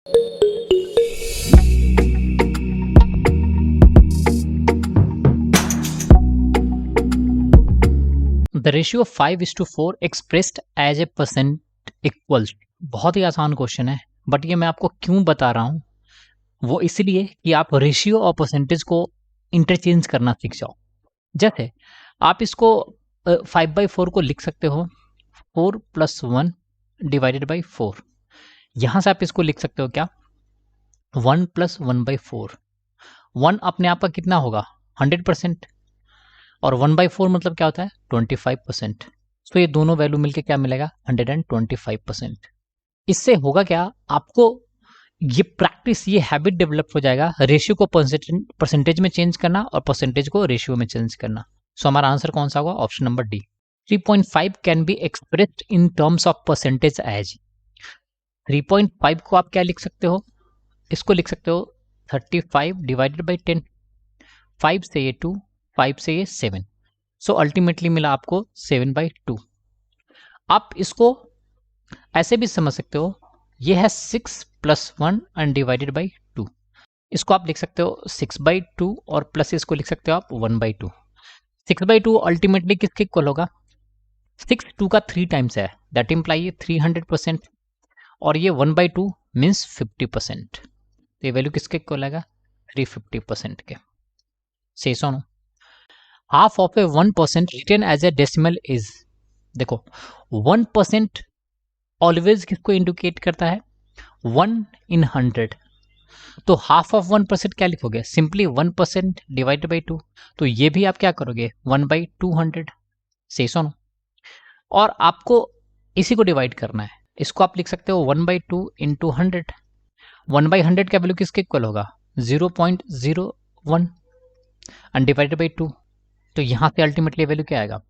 The ratio 5:4 expressed as a percent equals. बहुत ही आसान क्वेश्चन है, बट ये मैं आपको क्यों बता रहा हूँ, वो इसलिए कि आप रेशियो और परसेंटेज को इंटरचेंज करना सीख जाओ। जैसे आप इसको 5/4 को लिख सकते हो 4 + 1 डिवाइडेड बाई 4। यहाँ से आप इसको लिख सकते हो क्या, 1 + 1/4। 1 अपने आप का कितना होगा, 100%, और 1/4 मतलब क्या होता है, 25%। तो ये दोनों वैल्यू मिलके क्या मिलेगा, 125%। इससे होगा क्या, आपको ये प्रैक्टिस, ये हैबिट डेवलप हो जाएगा रेशियो को परसेंटेज में चेंज करना और परसेंटेज को रेशियो में चेंज करना। सो हमारा आंसर कौन सा होगा, option number D. 3.5 can be expressed in terms of percentage as. 3.5 को आप क्या लिख सकते हो, इसको लिख सकते हो 35 डिवाइडेड बाई 10। 5 से ये 2, 5 से ये 7, सो अल्टीमेटली मिला आपको 7/2। आप इसको ऐसे भी समझ सकते हो, ये है 6 + 1 अनडिवाइडेड बाई 2। इसको आप लिख सकते हो 6/2 और प्लस इसको लिख सकते हो आप 1/2। 6/2 अल्टीमेटली किसके इक्वल होगा, 6 2 का 3 टाइम्स है, दैट इम्प्लाई ये 300%, और ये 1/2 मीन्स 50%। तो ये वैल्यू किसके इक्वल आएगा, 350% के। से सुनो, half of a 1% written as a decimal is. देखो 1% ऑलवेज किसको इंडिकेट करता है, 1 in 100। तो हाफ ऑफ 1% क्या लिखोगे, सिंपली 1% डिवाइडेड बाई 2। तो ये भी आप क्या करोगे, 1/200। से सुनो, और आपको इसी को डिवाइड करना है, इसको आप लिख सकते हो 1/2 × 100। 1/100 का वैल्यू किसके इक्वल होगा, 0.01 अनडिवाइडेड बाई 2। तो यहां से अल्टीमेटली वैल्यू क्या आएगा,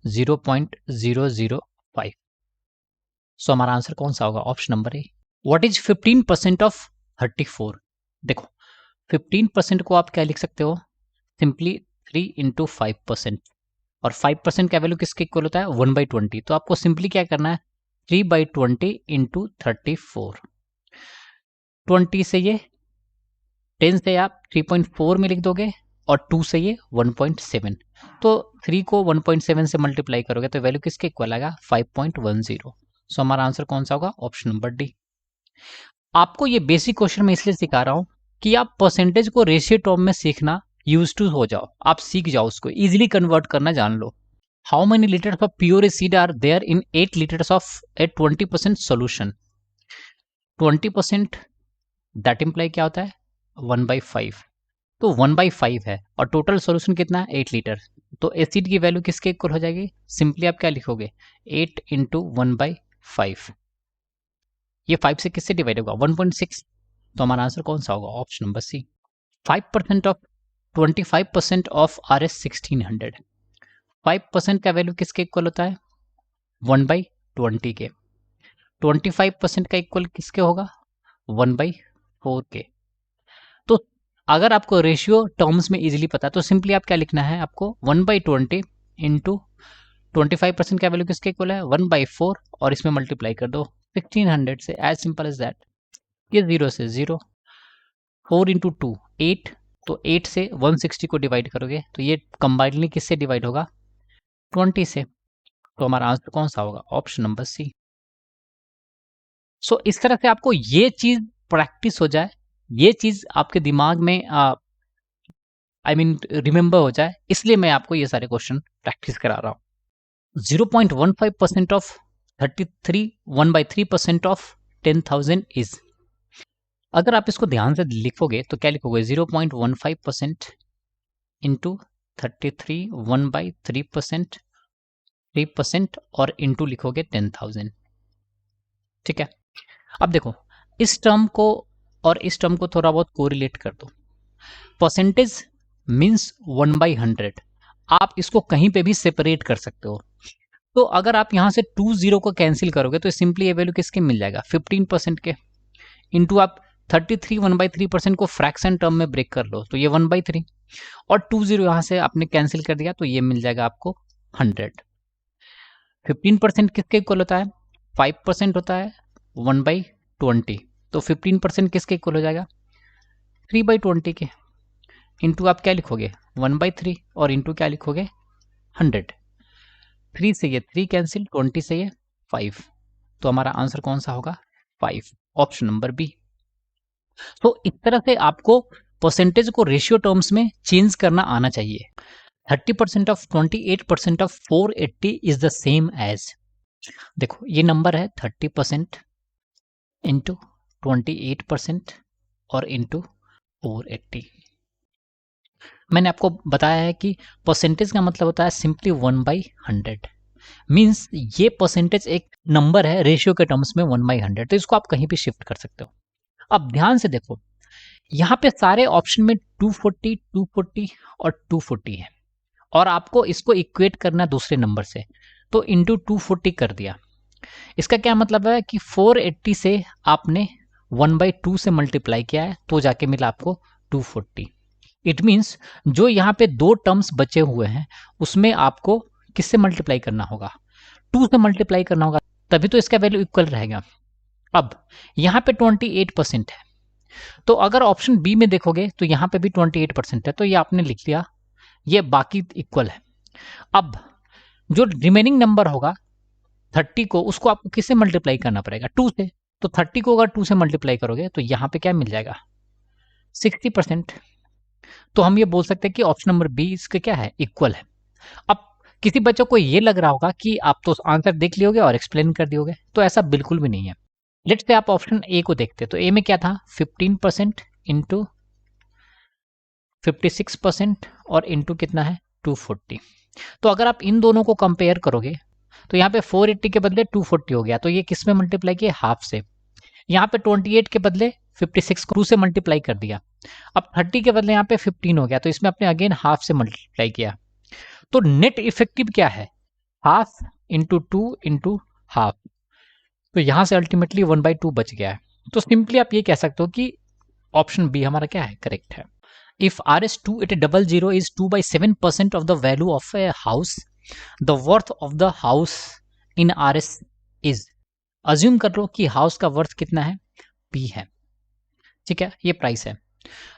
0.005। सो हमारा आंसर कौन सा होगा, option number A. What is 15% of 34। देखो 15% को आप क्या लिख सकते हो, सिंपली 3 × 5%, और 5% का वैल्यू किसके इक्वल होता है, 1/20। तो आपको सिंपली क्या करना है, 3/20 × 34। 20 से ये 10 से आप 3.4 में लिख दोगे, और 2 से ये 1.7। तो 3 को 1.7 से मल्टीप्लाई करोगे तो वैल्यू किसके इक्वल आएगा, 5.10। सो हमारा आंसर कौन सा होगा, ऑप्शन नंबर डी। आपको ये बेसिक क्वेश्चन मैं इसलिए सिखा रहा हूं कि आप परसेंटेज को रेशियो टर्म में सीखना यूज टू हो जाओ, आप सीख जाओ, उसको इजीली कन्वर्ट करना जान लो। How many litres of pure acid are there in 8 litres of a 20% सोल्यूशन। 20% दैट इम्प्लाई क्या होता है, 1/5। तो 1/5 है और टोटल सॉल्यूशन कितना है, 8 लीटर। तो एसिड की वैल्यू किसके इक्वल हो जाएगी, सिंपली आप क्या लिखोगे, 8 × 1/5। ये 5 से किससे डिवाइड होगा, 1.6। तो हमारा आंसर कौन सा होगा, option number C. 5% of 25% of RS 1600। 5% का वैल्यू किसके इक्वल होता है, 1/20 के। 25% का इक्वल किसके होगा, 1/4 के। तो अगर आपको रेशियो टर्म्स में इजीली पता है तो सिंपली आप क्या लिखना है, आपको 1/20 × 25% का वैल्यू किसके इक्वल है, 1/4, और इसमें मल्टीप्लाई कर दो 1600 से, एज सिंपल एज दैट। ये 0 से 0, 4 × 2 8, तो 8 से 160 को डिवाइड करोगे तो ये कंबाइनली किससे डिवाइड होगा, 20 से। तो हमारा आंसर कौन सा होगा, ऑप्शन नंबर सी। सो इस तरह से आपको ये चीज प्रैक्टिस हो जाए, ये चीज आपके दिमाग में रिमेंबर हो जाए, इसलिए मैं आपको ये सारे क्वेश्चन प्रैक्टिस करा रहा हूँ। 0.15% ऑफ 33, 1/3% ऑफ 10,000 इज। अगर आप इसको ध्यान से लिखोगे तो क्या लिखोगे, 0.15% इंटू 33, 1/3%, 3%, और इंटू लिखोगे 10,000। ठीक है, अब देखो इस टर्म को और इस टर्म को थोड़ा बहुत कोरिलेट कर दो। परसेंटेज मीन्स 1/100, आप इसको कहीं पे भी सेपरेट कर सकते हो। तो अगर आप यहां से 20 को कैंसिल करोगे तो सिंपली ये वैल्यू किसके मिल जाएगा, 15% के। इंटू आप 33 1/3% को फ्रैक्शन टर्म में ब्रेक कर लो तो ये 1/3, और 20 यहां से आपने कैंसिल कर दिया तो ये मिल जाएगा आपको 100। 15% किसके इक्वल होता है, 5% होता है 1/20। तो तो 15% किसके इक्वल हो जाएगा? 3/20 के। इंटू आप क्या लिखोगे? 1/3 और इंटू क्या लिखोगे? 100। 3 से ये 3 कैंसिल, 20 से ये 5, तो हमारा आंसर कौन सा होगा? 5, ऑप्शन नंबर बी। तो इस तरह से आपको परसेंटेज को रेशियो टर्म्स में चेंज करना आना चाहिए। 30% of 28% of 480 is the same as, देखो ये नंबर है 30% इंटू 28% और इंटू 480। मैंने आपको बताया है कि परसेंटेज का मतलब होता है सिंपली 1/100, मीन्स ये परसेंटेज एक नंबर है रेशियो के टर्म्स में 1/100, तो इसको आप कहीं भी शिफ्ट कर सकते हो। अब ध्यान से देखो, यहाँ पे सारे ऑप्शन में 240, 240 और 240 है, और आपको इसको इक्वेट करना दूसरे नंबर से, तो इंटू 240 कर दिया। इसका क्या मतलब है कि 480 से आपने 1/2 से मल्टीप्लाई किया है, तो जाके मिला आपको 240। इट मीन्स जो यहाँ पे दो टर्म्स बचे हुए हैं उसमें आपको किससे मल्टीप्लाई करना होगा? 2 से मल्टीप्लाई करना होगा, तभी तो इसका वैल्यू इक्वल रहेगा। अब यहाँ पे 28% है, तो अगर ऑप्शन बी में देखोगे तो यहाँ पे भी 28% है, तो ये आपने लिख लिया, ये बाकी इक्वल है। अब जो रिमेनिंग नंबर होगा 30 को, उसको आपको किससे मल्टीप्लाई करना पड़ेगा? 2 से। तो 30 को अगर 2 से मल्टीप्लाई करोगे तो यहाँ पे क्या मिल जाएगा? 60%। तो हम ये बोल सकते हैं कि ऑप्शन नंबर बी इसके क्या है? इक्वल है। अब किसी बच्चों को ये लग रहा होगा कि आप तो आंसर देख लियोगे और एक्सप्लेन कर दियोगे, तो ऐसा बिल्कुल भी नहीं है। लेट्स से आप ऑप्शन ए को देखते, तो ए में क्या था? 15% इंटू 56% और इंटू कितना है? 240। तो अगर आप इन दोनों को कंपेयर करोगे तो यहाँ पे 480 के बदले 240 हो गया, तो ये किस में मल्टीप्लाई किया? हाफ से। यहाँ पे 28 के बदले 56 को 2 से मल्टीप्लाई कर दिया। अब 30 के बदले यहाँ पे 15 हो गया, तो इसमें अपने अगेन हाफ से मल्टीप्लाई किया। तो नेट इफेक्टिव क्या है? हाफ इंटू 2 इंटू हाफ, तो यहाँ से अल्टीमेटली 1/2 बच गया है। तो सिंपली आप ये कह सकते हो कि ऑप्शन बी हमारा क्या है? करेक्ट है। If Rs2800 is 2/7% of the value of a house, the worth of the house in Rs is, assume कर लो कि हाउस का वर्थ कितना है? P है, ठीक है, ये प्राइस है।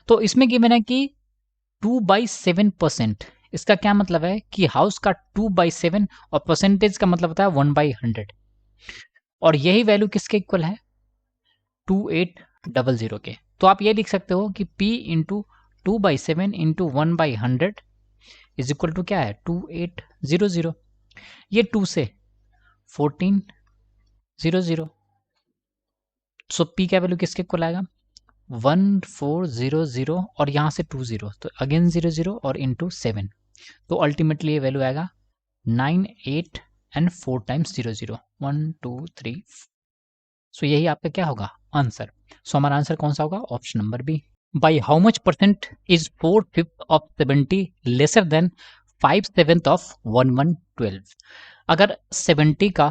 तो इसमें गिवन है कि 2/7%, इसका क्या मतलब है कि हाउस का 2/7 और परसेंटेज का मतलब होता है 1/100, और यही वैल्यू किसके इक्वल है? 2800 के। तो आप ये लिख सकते हो कि P into 2/7 into 1/100 is equal to क्या है? 2800। ये 2 से 1400, सो P का वैल्यू किसके इक्वल आएगा? 1400 और यहाँ से 20, तो अगेन 00 और इंटू 7, तो अल्टीमेटली ये वैल्यू आएगा 9, 8 एंड 4 टाइम्स 00, 1 2 3। सो यही आपका क्या होगा? आंसर। सो हमारा आंसर कौन सा होगा? Option number B. By how much percent is 4/5 of 70 lesser than 5/7 of 1112? अगर 70 का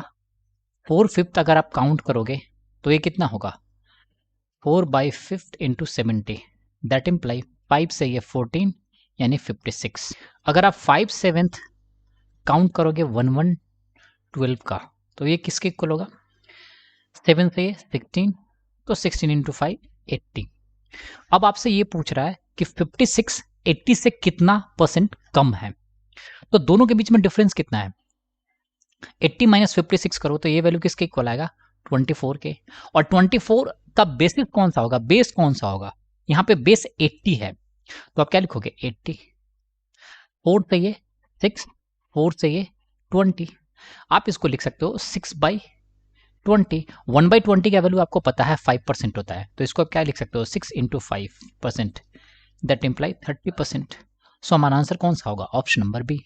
4/5 अगर आप काउंट करोगे तो ये कितना होगा? 4/5 इंटू 70, दैट इम्प्लाई 5 से ये 14 यानी 56। अगर आप 5/7 काउंट करोगे 1112 का, तो ये किसके इक्वल होगा? 7 से ये 16, तो 16 इंटू 5 80। अब आपसे ये पूछ रहा है कि 56 80 से कितना परसेंट कम है, तो दोनों के बीच में डिफरेंस कितना है? 80 माइनस 56 करो तो ये वैल्यू किसके इक्वल आएगा? 24 के। और 24 का बेसिस कौन सा होगा? बेस कौन सा होगा? यहाँ पे बेस 80 है, तो आप क्या लिखोगे? 80। 4 से ये 6, 4 से ये 20, आप इसको लिख सकते हो 6/20। 1/20 का वैल्यू आपको पता है 5% होता है, तो इसको आप क्या लिख सकते हो? 6 इंटू 5%, दैट इम्प्लाई 30%। सो हमारा आंसर कौन सा होगा? Option number B.